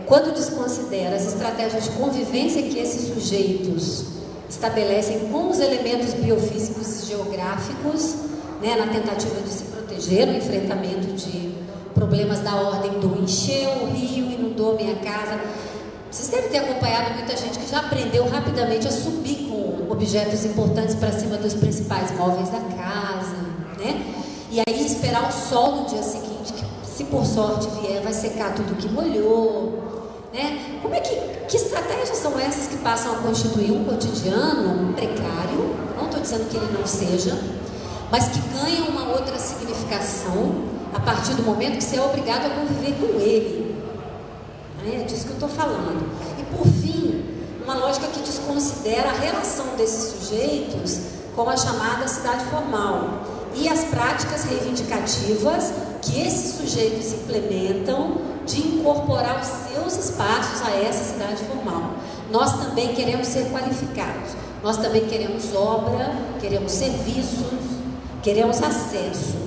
S2: Quando desconsidera as estratégias de convivência que esses sujeitos estabelecem com os elementos biofísicos e geográficos, né, na tentativa de se proteger no enfrentamento de problemas da ordem do encheu o rio, inundou minha casa. Vocês devem ter acompanhado muita gente que já aprendeu rapidamente a subir com objetos importantes para cima dos principais móveis da casa, né? E aí esperar o sol no dia seguinte, que se por sorte vier, vai secar tudo que molhou, né? Que estratégias são essas que passam a constituir um cotidiano precário? Não estou dizendo que ele não seja, mas que ganha uma outra significação a partir do momento que você é obrigado a conviver com ele. É disso que eu estou falando. E por fim, uma lógica que desconsidera a relação desses sujeitos com a chamada cidade formal e as práticas reivindicativas que esses sujeitos implementam de incorporar os seus espaços a essa cidade formal. Nós também queremos ser qualificados, nós também queremos obra, queremos serviços, queremos acesso.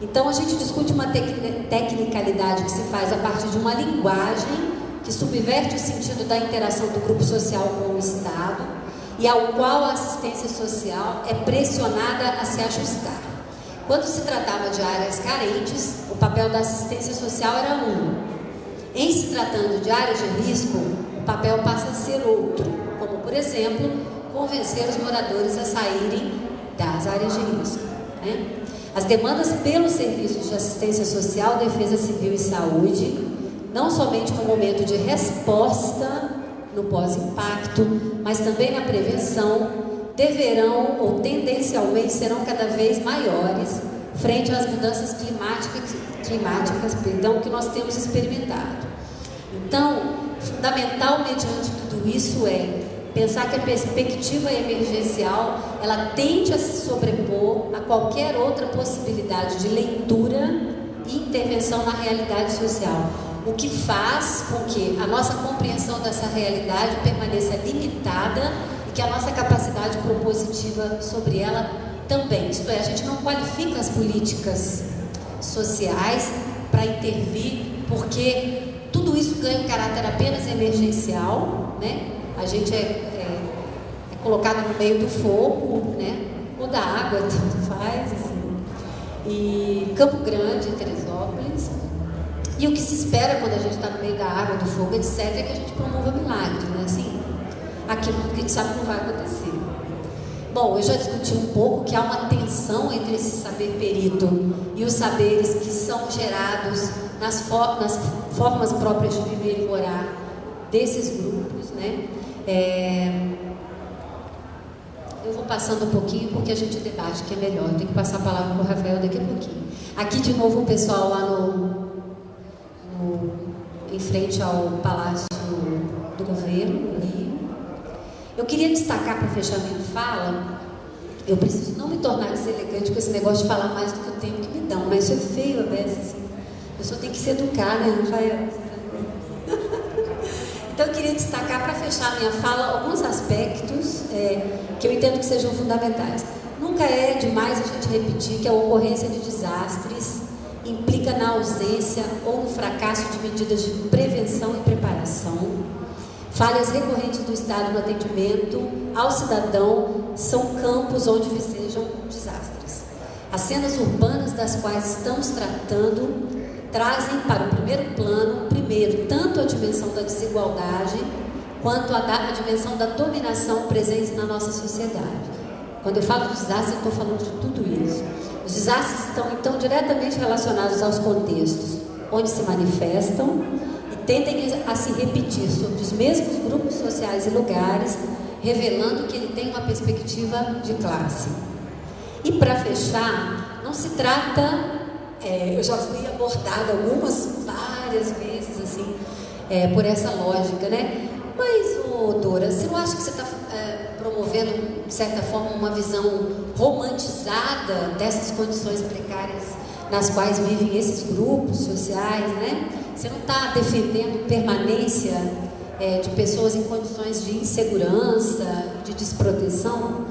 S2: Então, a gente discute uma tecnicalidade que se faz a partir de uma linguagem que subverte o sentido da interação do grupo social com o Estado e ao qual a assistência social é pressionada a se ajustar. Quando se tratava de áreas carentes, o papel da assistência social era um. Em se tratando de áreas de risco, o papel passa a ser outro, como, por exemplo, convencer os moradores a saírem das áreas de risco, né? As demandas pelos serviços de assistência social, defesa civil e saúde, não somente no momento de resposta no pós-impacto, mas também na prevenção, deverão ou tendencialmente serão cada vez maiores frente às mudanças climáticas que nós temos experimentado. Então, fundamental mediante tudo isso é pensar que a perspectiva emergencial, ela tende a se sobrepor a qualquer outra possibilidade de leitura e intervenção na realidade social, o que faz com que a nossa compreensão dessa realidade permaneça limitada e que a nossa capacidade propositiva sobre ela também. Isto é, a gente não qualifica as políticas sociais para intervir, porque tudo isso ganha um caráter apenas emergencial, né? A gente é colocado no meio do fogo, né? Ou da água, tanto faz, assim. E Campo Grande, Teresópolis. E o que se espera quando a gente está no meio da água, do fogo, etc., é que a gente promova milagres, né? Assim, aquilo que a gente sabe que não vai acontecer. Bom, eu já discuti um pouco que há uma tensão entre esse saber perito e os saberes que são gerados nas formas próprias de viver e morar desses grupos, né? Eu vou passando um pouquinho porque a gente debate que é melhor. Eu tenho que passar a palavra para o Rafael daqui a pouquinho. Aqui de novo o pessoal lá em frente ao Palácio do Governo, no Rio. Eu queria destacar, para fechar minha fala, eu preciso não me tornar deselegante com esse negócio de falar mais do que o tempo que me dão, mas isso é feio, a beça, assim. A pessoa tem que se educar, né, Rafael? Então eu queria destacar, para fechar minha fala, alguns aspectos que eu entendo que sejam fundamentais. Nunca é demais a gente repetir que a ocorrência de desastres implica na ausência ou no fracasso de medidas de prevenção e preparação. Falhas recorrentes do Estado no atendimento ao cidadão são campos onde vicejam desastres. As cenas urbanas das quais estamos tratando trazem para o primeiro plano, tanto a dimensão da desigualdade quanto a dimensão da dominação presente na nossa sociedade. Quando eu falo de desastres, eu estou falando de tudo isso. Os desastres estão, então, diretamente relacionados aos contextos onde se manifestam e tendem a se repetir sobre os mesmos grupos sociais e lugares, revelando que ele tem uma perspectiva de classe. E, para fechar, não se trata... eu já fui abordada várias vezes, assim, por essa lógica, né? Mas, Dora, você não acha que você está promovendo, de certa forma, uma visão romantizada dessas condições precárias nas quais vivem esses grupos sociais, né? Você não está defendendo permanência de pessoas em condições de insegurança, de desproteção?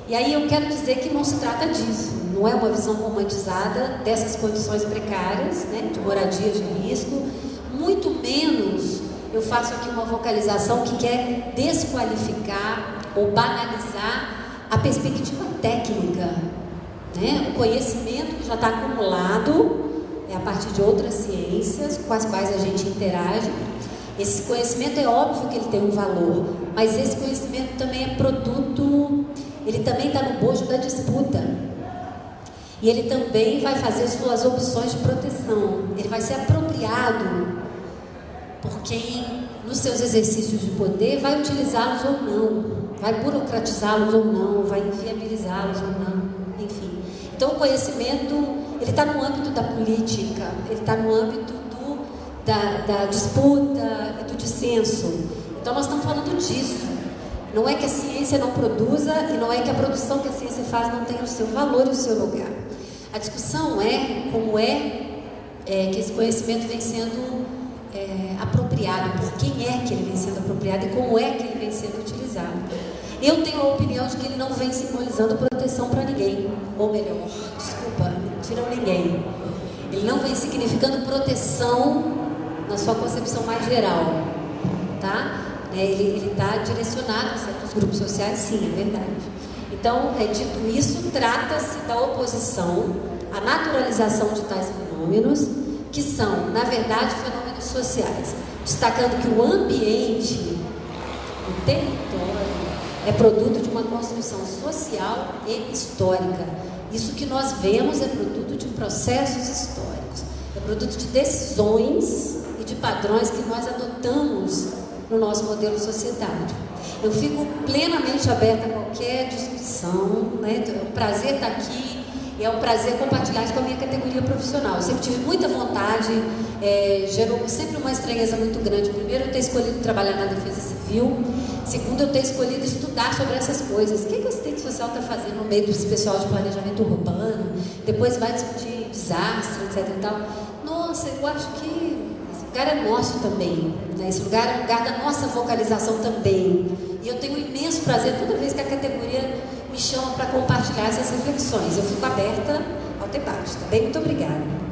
S2: E aí eu quero dizer que não se trata disso, não é uma visão romantizada dessas condições precárias, né, de moradia de risco, muito menos eu faço aqui uma vocalização que quer desqualificar ou banalizar a perspectiva técnica, né, o conhecimento que já está acumulado a partir de outras ciências com as quais a gente interage. Esse conhecimento é óbvio que ele tem um valor, mas esse conhecimento também é produto... Ele também está no bojo da disputa. E ele também vai fazer suas opções de proteção. Ele vai ser apropriado por quem, nos seus exercícios de poder, vai utilizá-los ou não, vai burocratizá-los ou não, vai inviabilizá-los ou não, enfim. Então o conhecimento, ele está no âmbito da política, ele está no âmbito da disputa e do dissenso. Então nós estamos falando disso. Não é que a ciência não produza e não é que a produção que a ciência faz não tenha o seu valor e o seu lugar. A discussão é como que esse conhecimento vem sendo apropriado, por quem é que ele vem sendo apropriado e como é que ele vem sendo utilizado. Eu tenho a opinião de que ele não vem simbolizando proteção para ninguém, ou melhor, desculpa, não tiram ninguém. Ele não vem significando proteção na sua concepção mais geral, tá? Ele está direcionado a certos grupos sociais, sim, é verdade. Então, dito isso, trata-se da oposição à naturalização de tais fenômenos, que são, na verdade, fenômenos sociais, destacando que o ambiente, o território, é produto de uma construção social e histórica. Isso que nós vemos é produto de processos históricos, é produto de decisões e de padrões que nós adotamos no nosso modelo societário. Eu fico plenamente aberta a qualquer discussão, né? É um prazer estar aqui, é um prazer compartilhar isso com a minha categoria profissional. Eu sempre tive muita vontade, gerou sempre uma estranheza muito grande. Primeiro, eu ter escolhido trabalhar na Defesa Civil. Segundo, eu ter escolhido estudar sobre essas coisas. O que a assistente social está fazendo no meio desse pessoal de planejamento urbano? Depois vai discutir desastre, etc e tal. Nossa, eu acho que esse lugar é nosso também, né? Esse lugar é o lugar da nossa vocalização também. E eu tenho um imenso prazer toda vez que a categoria me chama para compartilhar essas reflexões. Eu fico aberta ao debate, tá bem? Muito obrigada.